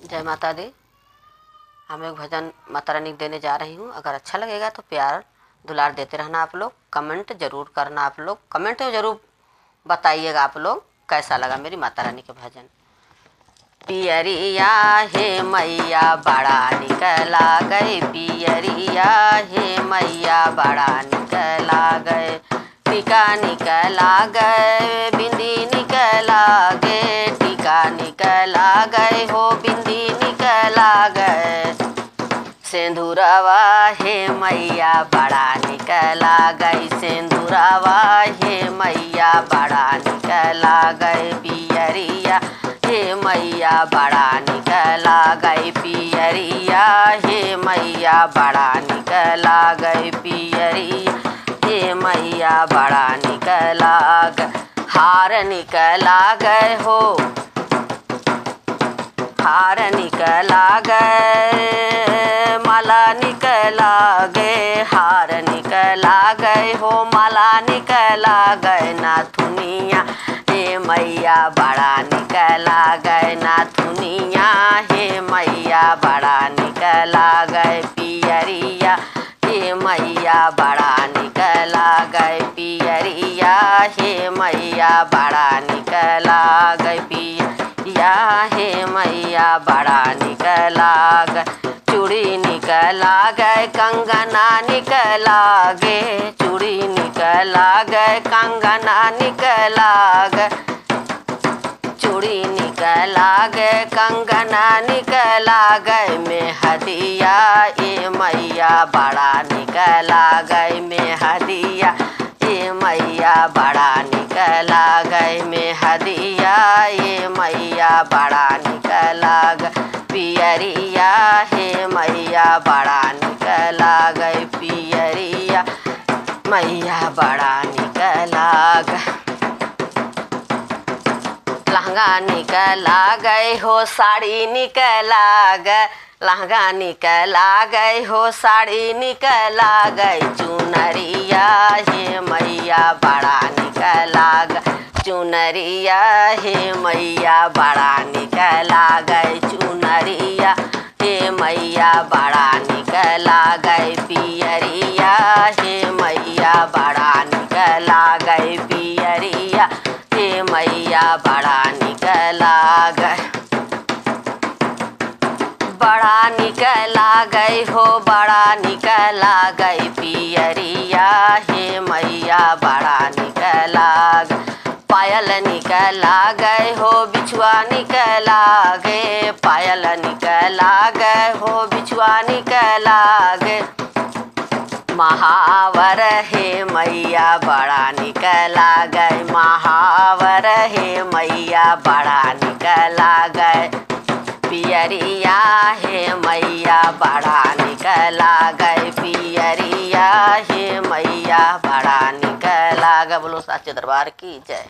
जय माता दी। हम एक भजन माता रानी को देने जा रही हूँ। अगर अच्छा लगेगा तो प्यार दुलार देते रहना आप लोग। कमेंट जरूर करना आप लोग। कमेंट में जरूर बताइएगा आप लोग कैसा लगा मेरी माता रानी के भजन। पियरिया हे मैया बड़ा निकला गए, पियरिया हे मैया बड़ा निकला गए। टीका निकला गए, बिंदी निकला गए, टीका निकला गए हो, बिंदी निकला गए। सिंदूरवा हे मैया बड़ा निकला गई, सिंदूरवा हे मैया बड़ा निकला गए। पियरिया हे मैया बड़ा निकला गई, पियरिया हे मैया बड़ा निकला गई, पियरिया हे मैया बड़ा निकला गए। हार निकला गए हो, हार निकला गए, माला निकला गए, हार निकला गए हो, माला निकला गए। नाथुनिया हे मैया बड़ा निकला गए, नाथुनिया हे मैया बड़ा निकला गए। पियरिया हे मैया बड़ा निकला गए, पियरिया हे मैया बड़ा निकला गए, पियरिया हे मैया बड़ा निकला गए। चूड़ी निकला गए, कंगना निकला गए, चूड़ी निकला गए, कंगना निकला गए, चूड़ी निकला गए, कंगना निकला गए। मेहदिया ए मैया बड़ा निकला गए, मेहदिया ए मैया बड़ा निकला गए, मेहदिया ए मैया बड़ा निकला गए। पियरिया हे मैया बड़ा निकला गए, पियरिया मैया बड़ा निकला गए। लहंगा निकला गए हो, साड़ी निकला गए, लहंगा निकला गए हो, साड़ी निकला गए। चुनरिया हे मैया बड़ा निकला गए, चुनरिया हे मैया बड़ा निकला गए, चुनरिया हे मैया बड़ा निकला गए। पियरिया हे मैया बड़ा निकला गए, पियरिया हे मैया बड़ा निकला गए। बड़ा निकला गए हो, बड़ा निकला गए, पियरिया हे मैया बड़ा निकला गए। पायल निकला गए हो, बिछुआ निकला गए, पायल निकला गए हो, बिछुआ निकला गए। महावर हे मैया बड़ा निकला गए, महावर हे मैया बड़ा निकला गए। पियरिया हे मैया बड़ा निकला गए, पियरिया हे मैया बड़ा निकला गए। बोलो साचे दरबार की जय।